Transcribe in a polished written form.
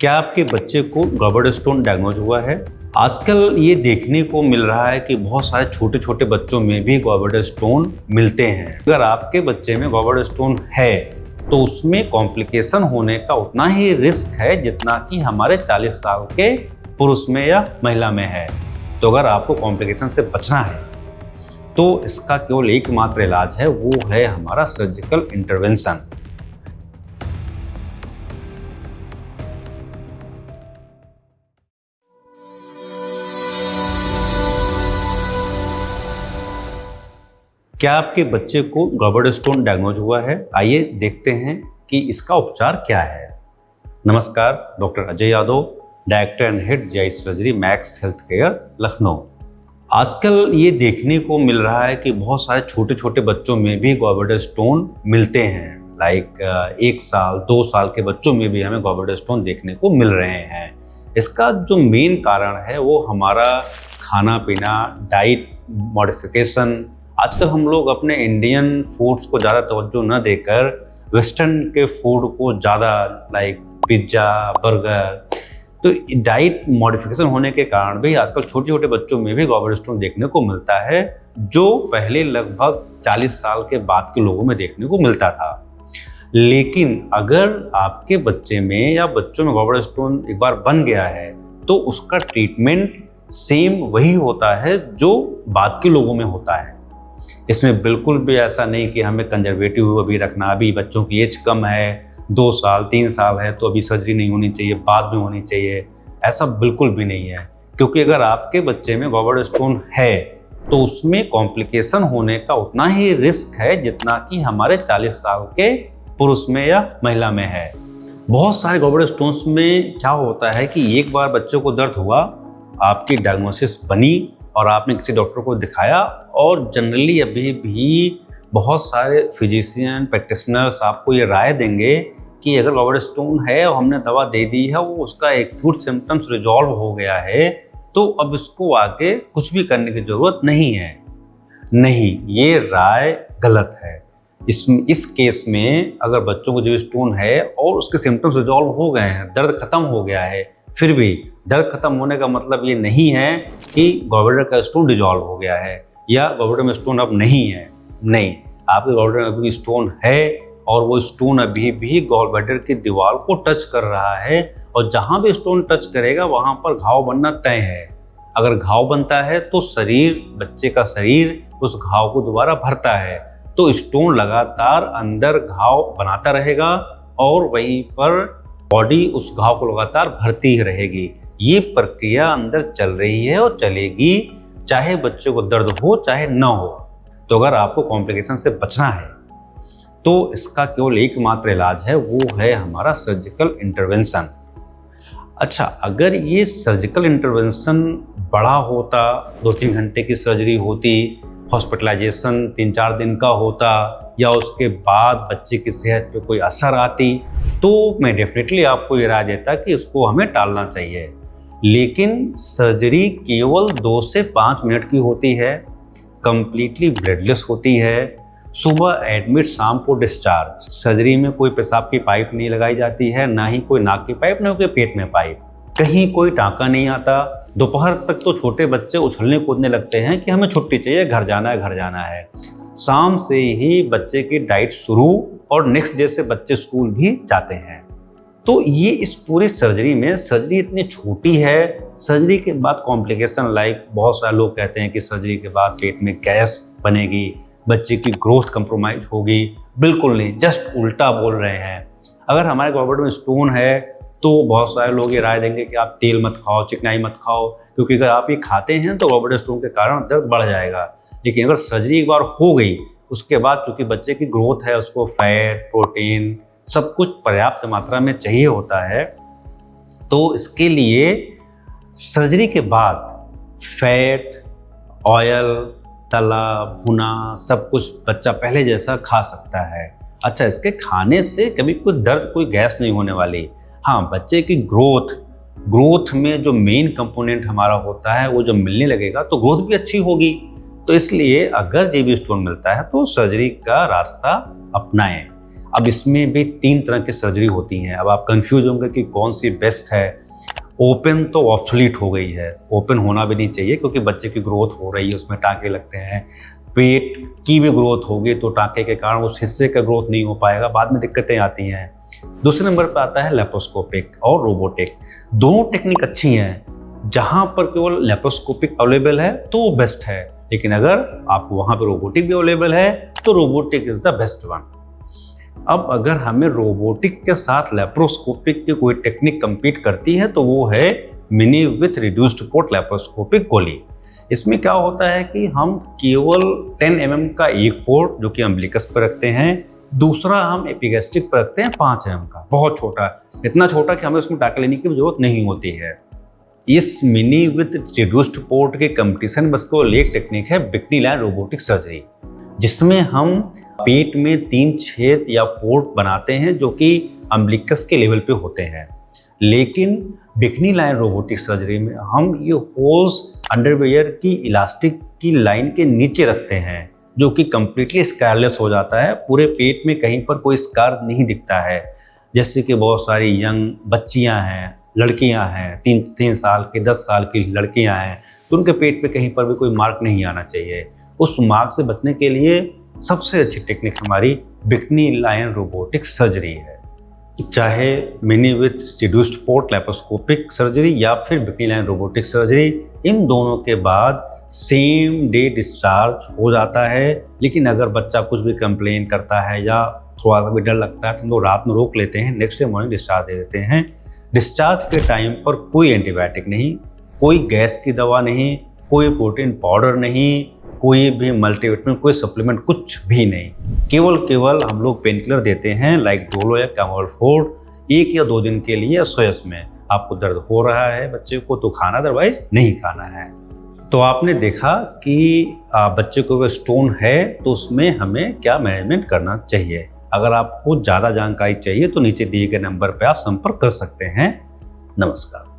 क्या आपके बच्चे को गॉबर्ड स्टोन डायग्नोज हुआ है? आजकल ये देखने को मिल रहा है कि बहुत सारे छोटे छोटे बच्चों में भी गॉबर्ड स्टोन मिलते हैं। अगर आपके बच्चे में गॉबर्ड स्टोन है तो उसमें कॉम्प्लिकेशन होने का उतना ही रिस्क है जितना कि हमारे 40 साल के पुरुष में या महिला में है। तो अगर आपको कॉम्प्लिकेशन से बचना है तो इसका केवल एकमात्र इलाज है, वो है हमारा सर्जिकल इंटरवेंशन। क्या आपके बच्चे को गॉबर्ड स्टोन डायग्नोज हुआ है? आइए देखते हैं कि इसका उपचार क्या है। नमस्कार, doctor Ajay Yadav, director and head GI surgery max health care Lucknow. आजकल ये देखने को मिल रहा है कि बहुत सारे छोटे छोटे बच्चों में भी गॉबर्ड स्टोन मिलते हैं। लाइक 1 साल 2 साल के बच्चों में भी हमें गॉबर्ड स्टोन देखने को मिल रहे हैं। इसका जो मेन कारण है वो हमारा खाना पीना, डाइट मॉडिफिकेशन। आजकल हम लोग अपने इंडियन फूड्स को ज़्यादा तवज्जो न देकर वेस्टर्न के फूड को ज़्यादा, लाइक पिज्ज़ा, बर्गर, तो डाइट मॉडिफिकेशन होने के कारण भी आजकल छोटे छोटे बच्चों में भी गॉबर्ड स्टोन देखने को मिलता है, जो पहले लगभग 40 साल के बाद के लोगों में देखने को मिलता था। लेकिन अगर आपके बच्चे में या बच्चों में गॉबर्ड स्टोन एक बार बन गया है तो उसका ट्रीटमेंट सेम वही होता है जो बाद के लोगों में होता है। इसमें बिल्कुल भी ऐसा नहीं कि हमें कंजर्वेटिव अभी रखना, अभी बच्चों की एज कम है, 2 साल 3 साल है तो अभी सर्जरी नहीं होनी चाहिए, बाद में होनी चाहिए, ऐसा बिल्कुल भी नहीं है। क्योंकि अगर आपके बच्चे में गॉबर्ड स्टोन है तो उसमें कॉम्प्लिकेशन होने का उतना ही रिस्क है जितना कि हमारे 40 साल के पुरुष में या महिला में है। बहुत सारे गॉबर्ड स्टोन्स में क्या होता है कि एक बार बच्चों को दर्द हुआ, आपकी डायग्नोसिस बनी और आपने किसी डॉक्टर को दिखाया, और जनरली अभी भी बहुत सारे फिजिशियन प्रैक्टिशनर्स आपको ये राय देंगे कि अगर गॉबर्ड स्टोन है और हमने दवा दे दी है, वो उसका एक्यूट सिम्टम्स रिजॉल्व हो गया है, तो अब इसको आगे कुछ भी करने की ज़रूरत नहीं है। नहीं, ये राय गलत है। इस केस में अगर बच्चों को जो स्टोन है और उसके सिम्टम्स रिजॉल्व हो गए हैं, दर्द खत्म हो गया है, फिर भी दर्द खत्म होने का मतलब ये नहीं है कि गॉलब्लैडर का स्टोन डिजॉल्व हो गया है या गॉलब्लैडर में स्टोन अब नहीं है। नहीं, आपके गॉलब्लैडर में अभी स्टोन है और वो स्टोन अभी भी गॉलब्लैडर की दीवार को टच कर रहा है, और जहाँ भी स्टोन टच करेगा वहाँ पर घाव बनना तय है। अगर घाव बनता है तो बच्चे का शरीर उस घाव को दोबारा भरता है, तो स्टोन लगातार अंदर घाव बनाता रहेगा और वहीं पर बॉडी उस घाव को लगातार भरती ही रहेगी। ये प्रक्रिया अंदर चल रही है और चलेगी, चाहे बच्चे को दर्द हो चाहे न हो। तो अगर आपको कॉम्प्लिकेशन से बचना है तो इसका केवल एकमात्र इलाज है, वो है हमारा सर्जिकल इंटरवेंशन। अच्छा, अगर ये सर्जिकल इंटरवेंशन बड़ा होता, 2-3 घंटे की सर्जरी होती, हॉस्पिटलाइजेशन 3-4 दिन का होता, या उसके बाद बच्चे की सेहत पे कोई असर आती, तो मैं डेफिनेटली आपको ये राय देता कि इसको हमें टालना चाहिए। लेकिन सर्जरी केवल 2 से 5 मिनट की होती है, कंप्लीटली ब्लडलेस होती है, सुबह एडमिट, शाम को डिस्चार्ज। सर्जरी में कोई पेशाब की पाइप नहीं लगाई जाती है, ना ही कोई नाक की पाइप, ना कोई पेट में पाइप, कहीं कोई टाँका नहीं आता। दोपहर तक तो छोटे बच्चे उछलने कूदने लगते हैं कि हमें छुट्टी चाहिए, घर जाना है, घर जाना है। शाम से ही बच्चे की डाइट शुरू और नेक्स्ट डे से बच्चे स्कूल भी जाते हैं। तो ये इस पूरी सर्जरी में, सर्जरी इतनी छोटी है, सर्जरी के बाद कॉम्प्लिकेशन, लाइक बहुत सारे लोग कहते हैं कि सर्जरी के बाद पेट में गैस बनेगी, बच्चे की ग्रोथ कंप्रोमाइज होगी। बिल्कुल नहीं, जस्ट उल्टा बोल रहे हैं। अगर हमारे गॉलब्लैडर में स्टोन है तो बहुत सारे लोग ये राय देंगे कि आप तेल मत खाओ, चिकनाई मत खाओ, क्योंकि अगर आप ये खाते हैं तो गॉलब्लैडर स्टोन के कारण दर्द बढ़ जाएगा। लेकिन अगर सर्जरी एक बार हो गई, उसके बाद चूंकि बच्चे की ग्रोथ है, उसको फैट, प्रोटीन सब कुछ पर्याप्त मात्रा में चाहिए होता है, तो इसके लिए सर्जरी के बाद फैट, ऑयल, तला भुना सब कुछ बच्चा पहले जैसा खा सकता है। अच्छा, इसके खाने से कभी कोई दर्द, कोई गैस नहीं होने वाली। हाँ, बच्चे की ग्रोथ में जो मेन कंपोनेंट हमारा होता है वो जब मिलने लगेगा तो ग्रोथ भी अच्छी होगी। तो इसलिए अगर जेबी स्टोन मिलता है तो सर्जरी का रास्ता अपनाएं। अब इसमें भी 3 तरह की सर्जरी होती हैं। अब आप कंफ्यूज होंगे कि कौन सी बेस्ट है। ओपन तो ऑब्सोलीट हो गई है, ओपन होना भी नहीं चाहिए क्योंकि बच्चे की ग्रोथ हो रही है, उसमें टाँके लगते हैं। पेट की भी ग्रोथ होगी तो टाँके के कारण उस हिस्से का ग्रोथ नहीं हो पाएगा, बाद में दिक्कतें आती हैं। दूसरे नंबर पर आता है लेप्रोस्कोपिक और रोबोटिक। दोनों टेक्निक अच्छी हैं। जहाँ पर केवल लेप्रोस्कोपिक अवेलेबल है तो वो बेस्ट है, लेकिन अगर आपको वहाँ पर रोबोटिक भी अवेलेबल है तो robotic is the best one. अब अगर हमें रोबोटिक के साथ लेप्रोस्कोपिक की कोई टेक्निक compete करती है तो वो है mini with reduced port laparoscopic गोली। इसमें क्या होता है कि हम केवल 10 mm का एक पोर्ट जो कि अम्बिलिकस पर रखते हैं, दूसरा हम एपिगैस्ट्रिक पर रखते हैं 5 mm का, बहुत छोटा, इतना छोटा कि हमें उसमें टाँका लेने की जरूरत नहीं होती है। इस मिनी विथ रिड्यूस्ड पोर्ट के कंपटीशन बस को एक टेक्निक है बिकनी लाइन रोबोटिक सर्जरी, जिसमें हम पेट में 3 छेद या पोर्ट बनाते हैं जो कि अम्बिलिकस के लेवल पे होते हैं। लेकिन बिकनी लाइन रोबोटिक सर्जरी में हम ये होल्स अंडरवियर की इलास्टिक की लाइन के नीचे रखते हैं, जो कि कम्प्लीटली स्कारलेस हो जाता है। पूरे पेट में कहीं पर कोई स्कार नहीं दिखता है। जैसे कि बहुत सारी यंग बच्चियां हैं, लड़कियां हैं, 3 साल की 10 साल की लड़कियां हैं, तो उनके पेट पे कहीं पर भी कोई मार्क नहीं आना चाहिए। उस मार्क से बचने के लिए सबसे अच्छी टेक्निक हमारी बिकनी लाइन रोबोटिक सर्जरी है। चाहे mini with reduced port laparoscopic surgery या फिर बिकनी लाइन रोबोटिक सर्जरी, इन दोनों के बाद सेम डे डिस्चार्ज हो जाता है। लेकिन अगर बच्चा कुछ भी कंप्लेन करता है या थोड़ा सा भी डर लगता है तो हम लोग रात में रोक लेते हैं, नेक्स्ट डे मॉर्निंग डिस्चार्ज दे देते हैं। डिस्चार्ज के टाइम पर कोई एंटीबायोटिक नहीं, कोई गैस की दवा नहीं, कोई प्रोटीन पाउडर नहीं, कोई भी मल्टीविटामिन, कोई सप्लीमेंट, कुछ भी नहीं। केवल हम लोग पेन किलर देते हैं लाइक डोलो या कैमोलफोर्ड 1 या 2 दिन के लिए SOS में। आपको दर्द हो रहा है बच्चे को तो खाना, अदरवाइज नहीं खाना है। तो आपने देखा कि बच्चे को अगर स्टोन है तो उसमें हमें क्या मैनेजमेंट करना चाहिए। अगर आपको ज़्यादा जानकारी चाहिए तो नीचे दिए गए नंबर पर आप संपर्क कर सकते हैं। नमस्कार।